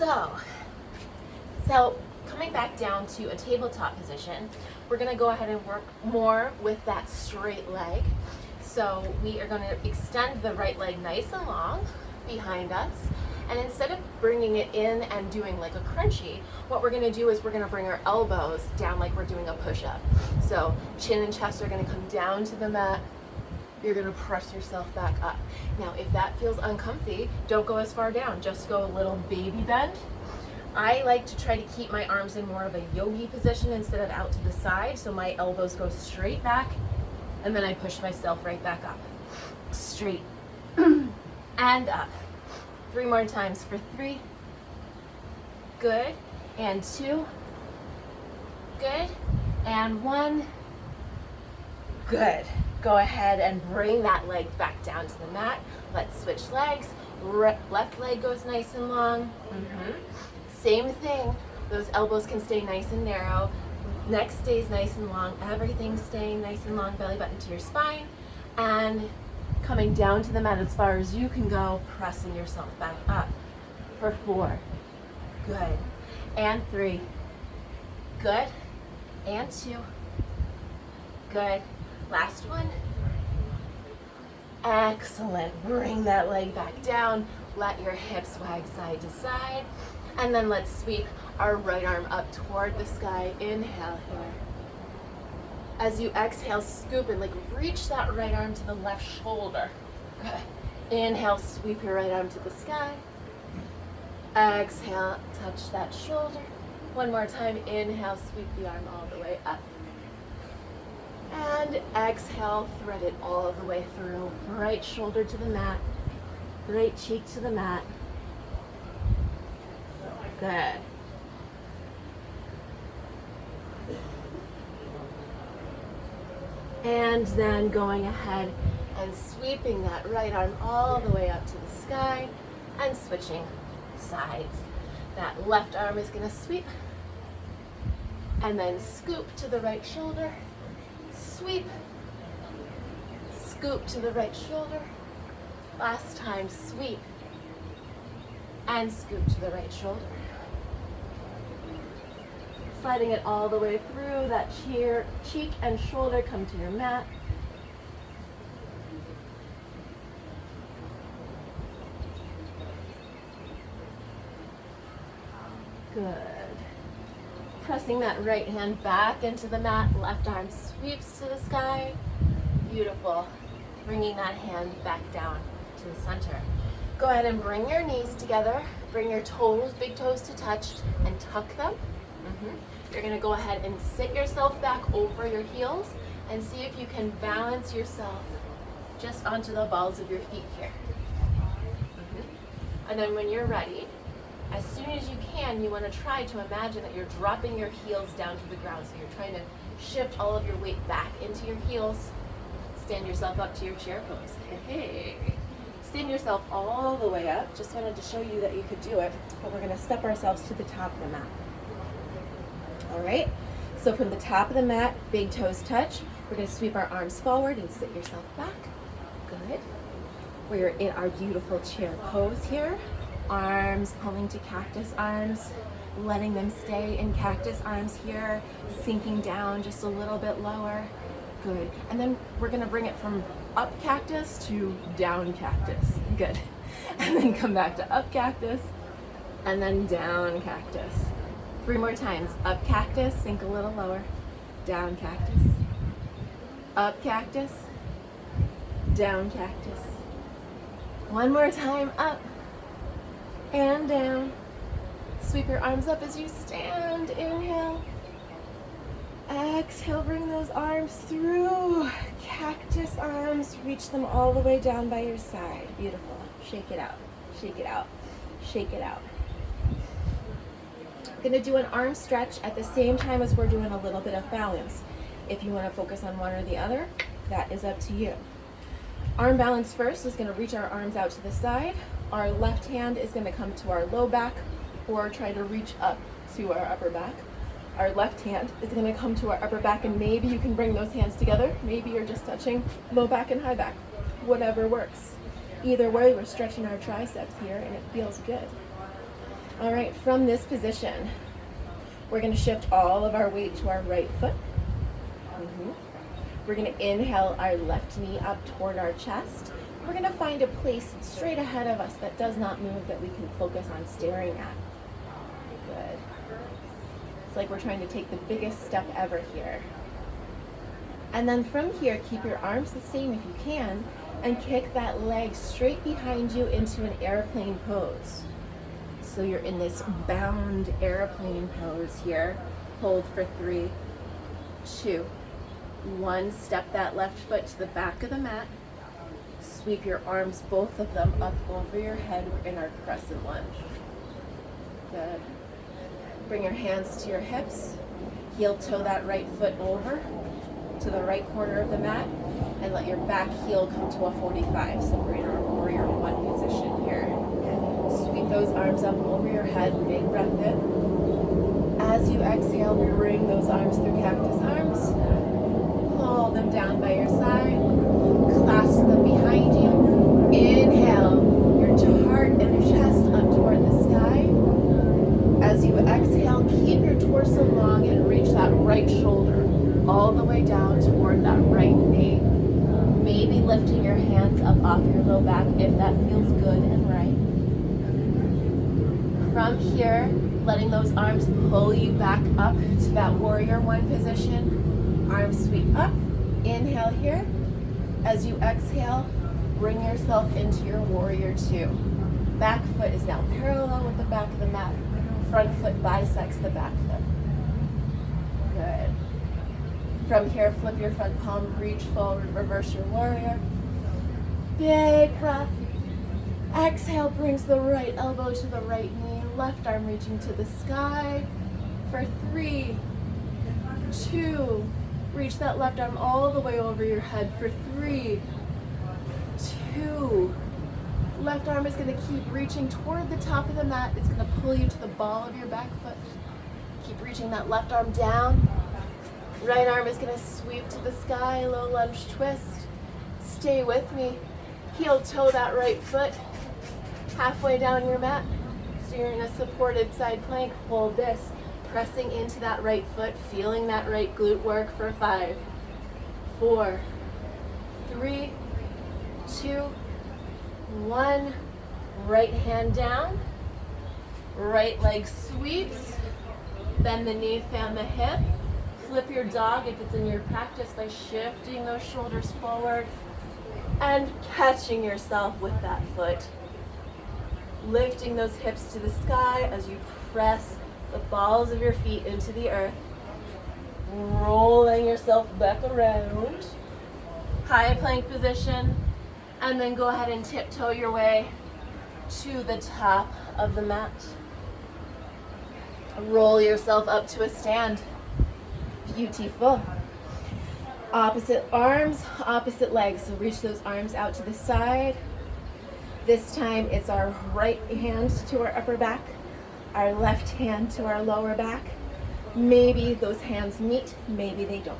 So coming back down to a tabletop position, we're gonna go ahead and work more with that straight leg. So we are gonna extend the right leg nice and long behind us. And instead of bringing it in and doing like a crunchie, what we're gonna do is we're gonna bring our elbows down like we're doing a push-up. So chin and chest are gonna come down to the mat. You're gonna press yourself back up. Now, if that feels uncomfy, don't go as far down, just go a little baby bend. I like to try to keep my arms in more of a yogi position instead of out to the side, so my elbows go straight back, and then I push myself right back up. Straight and up. 3 more times for 3. Good. And 2. Good. And 1. Good. Go ahead and bring that leg back down to the mat. Let's switch legs. Left leg goes nice and long. Same thing. Those elbows can stay nice and narrow. Neck stays nice and long. Everything's staying nice and long. Belly button to your spine. And coming down to the mat as far as you can go, pressing yourself back up for 4. Good. And 3. Good. And 2. Good. Last one. Excellent. Bring that leg back down. Let your hips wag side to side. And then let's sweep our right arm up toward the sky. Inhale here. As you exhale, scoop and like reach that right arm to the left shoulder. Good. Inhale, sweep your right arm to the sky. Exhale, touch that shoulder. One more time. Inhale, sweep the arm all the way up. And exhale, thread it all the way through. Right shoulder to the mat. Right cheek to the mat. Good. And then going ahead and sweeping that right arm all the way up to the sky and switching sides. That left arm is going to sweep and then scoop to the right shoulder. Sweep, scoop to the right shoulder. Last time, sweep and scoop to the right shoulder. Sliding it all the way through, that cheek and shoulder come to your mat. Good. Pressing that right hand back into the mat, left arm sweeps to the sky. Beautiful. Bringing that hand back down to the center. Go ahead and bring your knees together. Bring your toes, big toes to touch, and tuck them. You're going to go ahead and sit yourself back over your heels and see if you can balance yourself just onto the balls of your feet here. And then when you're ready, as soon as you can, you want to try to imagine that you're dropping your heels down to the ground. So you're trying to shift all of your weight back into your heels. Stand yourself up to your chair pose. Hey. Stand yourself all the way up. Just wanted to show you that you could do it. But we're going to step ourselves to the top of the mat. All right, so from the top of the mat, big toes touch. We're going to sweep our arms forward and sit yourself back. Good. We're in our beautiful chair pose here. Arms pulling to cactus arms, letting them stay in cactus arms here, sinking down just a little bit lower. Good. And then we're going to bring it from up cactus to down cactus. Good. And then come back to up cactus and then down cactus. 3 more times. Up cactus, sink a little lower. Down cactus. Up cactus. Down cactus. 1 more time. Up and down. Sweep your arms up as you stand. Inhale. Exhale, bring those arms through. Cactus arms. Reach them all the way down by your side. Beautiful. Shake it out. Shake it out. Shake it out. Going to do an arm stretch at the same time as we're doing a little bit of balance. If you want to focus on one or the other, that is up to you. Arm balance first is going to reach our arms out to the side. Our left hand is going to come to our low back or try to reach up to our upper back. Our left hand is going to come to our upper back, and maybe you can bring those hands together. Maybe you're just touching low back and high back. Whatever works. Either way, we're stretching our triceps here and it feels good. All right, from this position, we're going to shift all of our weight to our right foot. We're going to inhale our left knee up toward our chest. We're going to find a place straight ahead of us that does not move, that we can focus on staring at. Good. It's like we're trying to take the biggest step ever here. And then from here, keep your arms the same if you can, and kick that leg straight behind you into an airplane pose. So you're in this bound airplane pose here. Hold for 3, 2, 1. Step that left foot to the back of the mat. Sweep your arms, both of them, up over your head in our crescent lunge. Good. Bring your hands to your hips. Heel toe that right foot over to the right corner of the mat, and let your back heel come to a 45. So we're in our warrior 1 position here. Sweep those arms up over your head, big breath in. As you exhale, bring those arms through cactus arms. Pull them down by your side. Clasp them behind you. Inhale, your heart and your chest up toward the sky. As you exhale, keep your torso long and reach that right shoulder all the way down toward that right knee. Maybe lifting your hands up off your low back if that feels good and right. From here, letting those arms pull you back up to that warrior 1 position. Arms sweep up. Inhale here. As you exhale, bring yourself into your warrior 2. Back foot is now parallel with the back of the mat. Front foot bisects the back foot. Good. From here, flip your front palm, reach forward, reverse your warrior. Big breath. Exhale brings the right elbow to the right knee, left arm reaching to the sky. For 3, 2, reach that left arm all the way over your head. For 3, 2, left arm is going to keep reaching toward the top of the mat. It's going to pull you to the ball of your back foot. Keep reaching that left arm down. Right arm is going to sweep to the sky, low lunge twist. Stay with me. Heel toe that right foot halfway down your mat. So you're in a supported side plank. Hold this, pressing into that right foot, feeling that right glute work for 5, 4, 3, 2, 1. Right hand down. Right leg sweeps. Bend the knee, fan the hip. Flip your dog if it's in your practice by shifting those shoulders forward and catching yourself with that foot. Lifting those hips to the sky as you press the balls of your feet into the earth. Rolling yourself back around. High plank position. And then go ahead and tiptoe your way to the top of the mat. Roll yourself up to a stand. Beautiful. Opposite arms, opposite legs. So reach those arms out to the side. This time it's our right hand to our upper back, our left hand to our lower back. Maybe those hands meet, maybe they don't.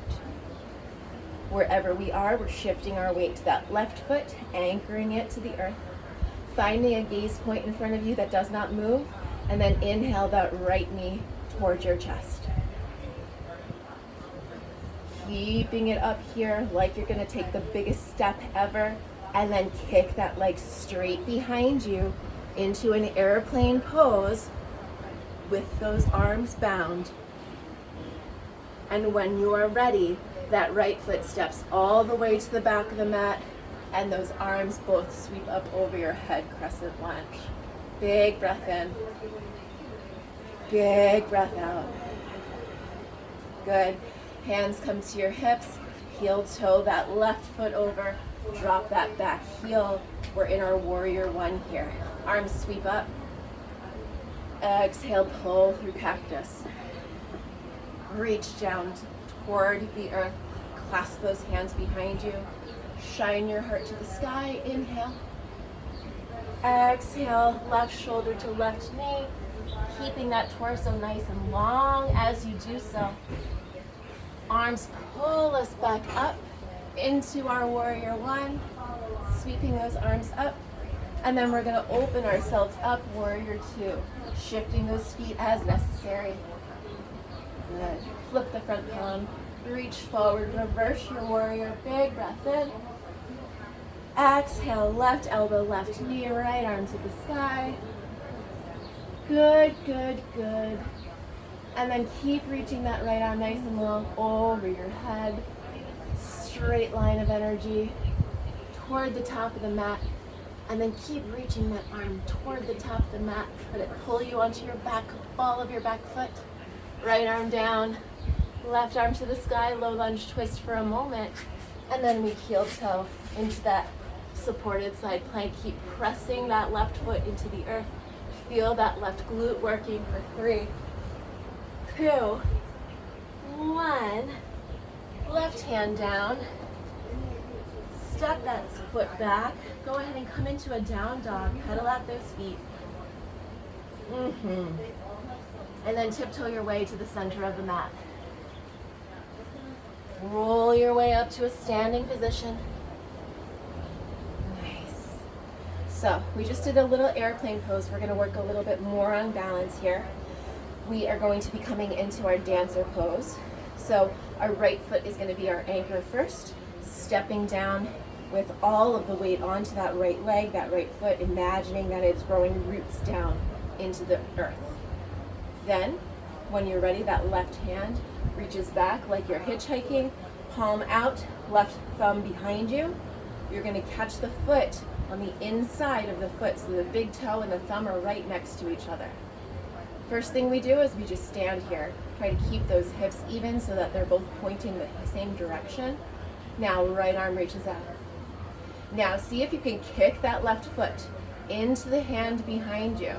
Wherever we are, we're shifting our weight to that left foot, anchoring it to the earth, finding a gaze point in front of you that does not move, and then inhale that right knee towards your chest. Keeping it up here like you're going to take the biggest step ever, and then kick that leg straight behind you into an airplane pose with those arms bound. And when you are ready, that right foot steps all the way to the back of the mat, and those arms both sweep up over your head, crescent lunge. Big breath in. Big breath out. Good. Hands come to your hips. Heel toe that left foot over. Drop that back heel. We're in our warrior 1 here. Arms sweep up. Exhale, pull through cactus. Reach down toward the earth. Clasp those hands behind you. Shine your heart to the sky. Inhale. Exhale, left shoulder to left knee. Keeping that torso nice and long as you do so. Arms pull us back up into our warrior 1. Sweeping those arms up. And then we're gonna open ourselves up, warrior two, shifting those feet as necessary. Good. Flip the front palm, reach forward, reverse your warrior, big breath in. Exhale, left elbow, left knee, right arm to the sky. Good, good, good. And then keep reaching that right arm nice and long over your head. Straight line of energy toward the top of the mat. And then keep reaching that arm toward the top of the mat. Let it pull you onto your back, ball of your back foot. Right arm down, left arm to the sky, low lunge twist for a moment. And then we heel toe into that supported side plank. Keep pressing that left foot into the earth. Feel that left glute working for 3, 2, 1. Left hand down. Step that foot back. Go ahead and come into a down dog. Pedal out those feet. And then tiptoe your way to the center of the mat. Roll your way up to a standing position. Nice. So we just did a little airplane pose. We're going to work a little bit more on balance here. We are going to be coming into our dancer pose. So our right foot is going to be our anchor first, stepping down with all of the weight onto that right leg, that right foot, imagining that it's growing roots down into the earth. Then, when you're ready, that left hand reaches back like you're hitchhiking, palm out, left thumb behind you. You're going to catch the foot on the inside of the foot, so the big toe and the thumb are right next to each other. First thing we do is we just stand here. Try to keep those hips even so that they're both pointing the same direction. Now, right arm reaches out. Now, see if you can kick that left foot into the hand behind you.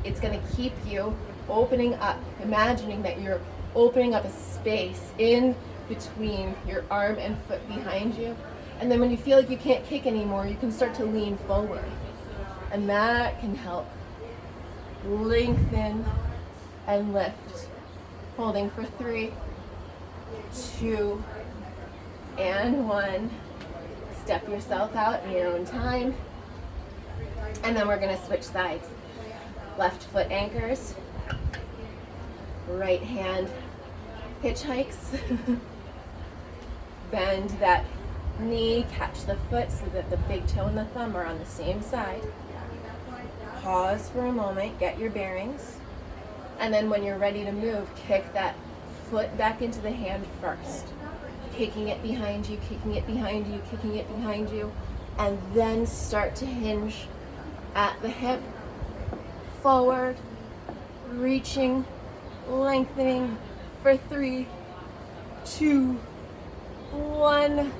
It's going to keep you opening up, imagining that you're opening up a space in between your arm and foot behind you. And then when you feel like you can't kick anymore, you can start to lean forward. And that can help lengthen and lift. Holding for 3, 2, and 1. Step yourself out in your own time. And then we're going to switch sides. Left foot anchors. Right hand hitchhikes. Bend that knee, catch the foot so that the big toe and the thumb are on the same side. Pause for a moment, get your bearings. And then when you're ready to move, kick that foot back into the hand first. Kicking it behind you, kicking it behind you, kicking it behind you. And then start to hinge at the hip. Forward, reaching, lengthening for 3, 2, 1.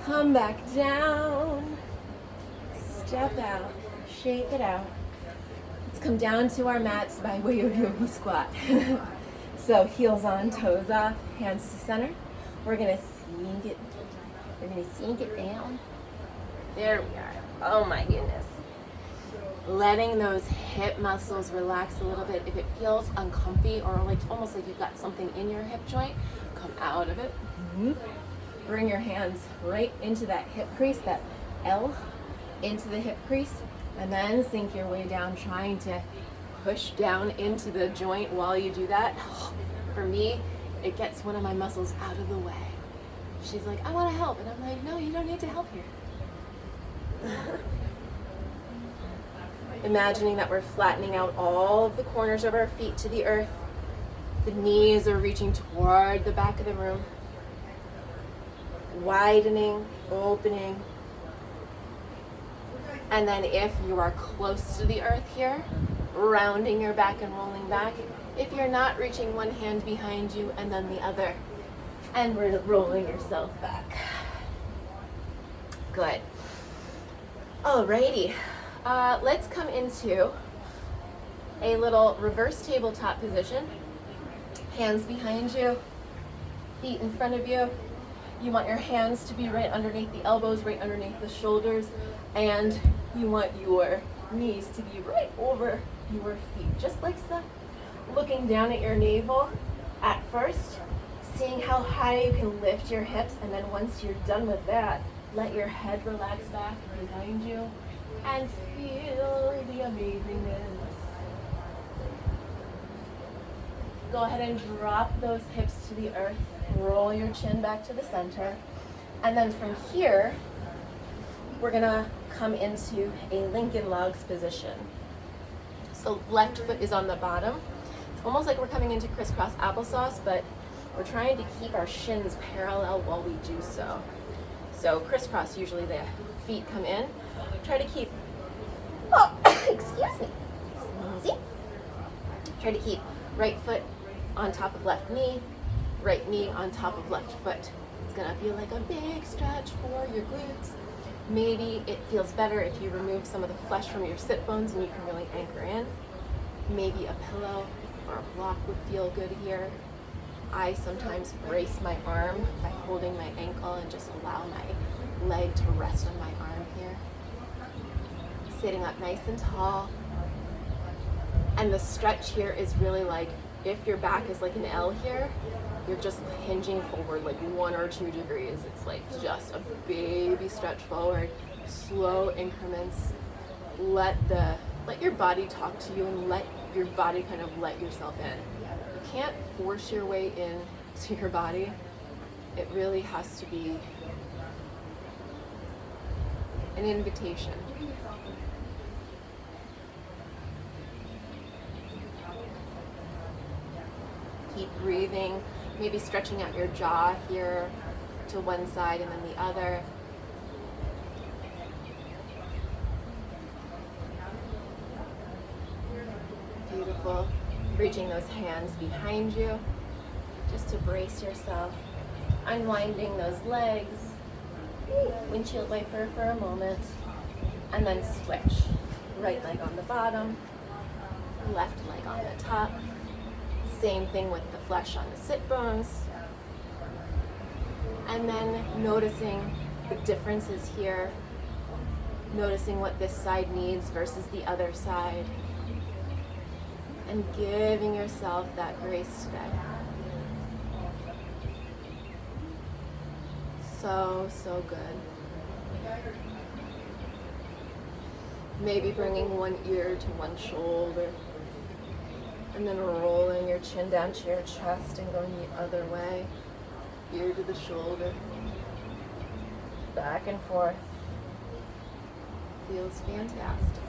Come back down. Step out, shake it out. Let's come down to our mats by way of yogi squat. So heels on, toes off, hands to center. We're gonna sink it. We're gonna sink it down. There we are. Oh my goodness. Letting those hip muscles relax a little bit. If it feels uncomfy or like almost like you've got something in your hip joint, come out of it. Bring your hands right into that hip crease, that L into the hip crease, and then sink your way down, trying to push down into the joint while you do that. For me, it gets one of my muscles out of the way. She's like, I want to help. And I'm like, no, you don't need to help here. Imagining that we're flattening out all of the corners of our feet to the earth. The knees are reaching toward the back of the room. Widening, opening. And then if you are close to the earth here, rounding your back and rolling back. If you're not, reaching one hand behind you and then the other. And we're rolling yourself back. Good. Alrighty. Let's come into a little reverse tabletop position. Hands behind you, feet in front of you. You want your hands to be right underneath the elbows, right underneath the shoulders, and you want your knees to be right over your feet, just like so. Looking down at your navel at first, seeing how high you can lift your hips, and then once you're done with that, let your head relax back behind you. and feel the amazingness. Go ahead and drop those hips to the earth. Roll your chin back to the center. And then from here, we're gonna come into a Lincoln Logs position. So left foot is on the bottom. It's almost like we're coming into crisscross applesauce, but we're trying to keep our shins parallel while we do so. So crisscross, usually the feet come in. Try to keep, excuse me, easy. Try to keep right foot on top of left knee, right knee on top of left foot. It's gonna feel like a big stretch for your glutes. Maybe it feels better if you remove some of the flesh from your sit bones and you can really anchor in. Maybe a pillow or a block would feel good here. I sometimes brace my arm by holding my ankle and just allow my leg to rest on my arm here. Sitting up nice and tall. And the stretch here is really like, if your back is like an L here, you're just hinging forward like 1 or 2 degrees. It's like just a baby stretch forward, slow increments. Let your body talk to you and let your body kind of let yourself in. You can't force your way in to your body. It really has to be an invitation. Keep breathing, maybe stretching out your jaw here to one side and then the other. Beautiful. Reaching those hands behind you just to brace yourself. Unwinding those legs. Windshield wiper for a moment. And then switch. Right leg on the bottom, left leg on the top. Same thing with the flesh on the sit bones. And then noticing the differences here. Noticing what this side needs versus the other side. And giving yourself that grace today. So good. Maybe bringing one ear to one shoulder. And then rolling your chin down to your chest and going the other way. Ear to the shoulder. Back and forth. Feels fantastic.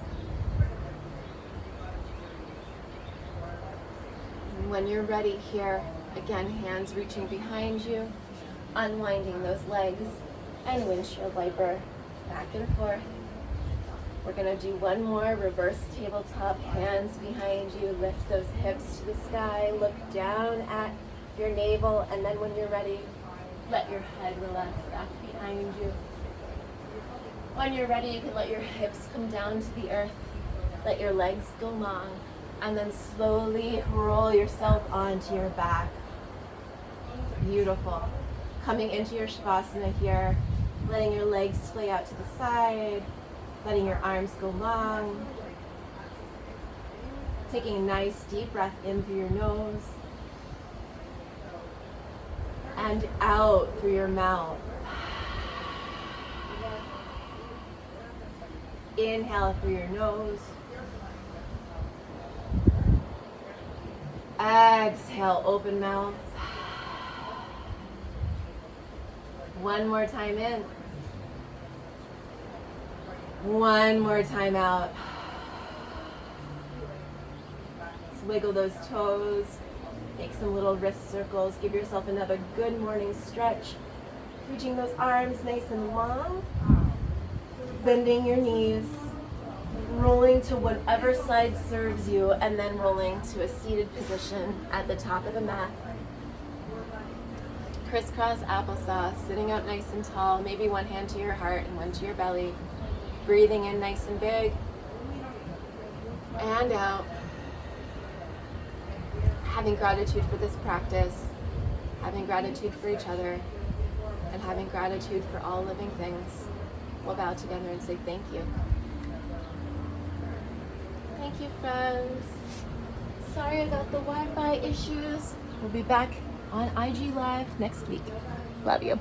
And when you're ready here, again, hands reaching behind you, unwinding those legs, and windshield wiper, back and forth. We're gonna do one more reverse tabletop, hands behind you, lift those hips to the sky, look down at your navel, and then when you're ready, let your head relax back behind you. When you're ready, you can let your hips come down to the earth, let your legs go long, and then slowly roll yourself onto your back. Beautiful. Coming into your Shavasana here, letting your legs splay out to the side, letting your arms go long. Taking a nice deep breath in through your nose and out through your mouth. Inhale through your nose. Exhale, open mouth. One more time in. One more time out. Let's wiggle those toes. Make some little wrist circles. Give yourself another good morning stretch. Reaching those arms nice and long. Bending your knees. Rolling to whatever side serves you, and then rolling to a seated position at the top of the mat. Crisscross applesauce, sitting up nice and tall, maybe one hand to your heart and one to your belly. Breathing in nice and big, and out. Having gratitude for this practice, having gratitude for each other, and having gratitude for all living things. We'll bow together and say thank you. Thank you, friends. Sorry about the Wi-Fi issues. We'll be back on IG Live next week. Love you.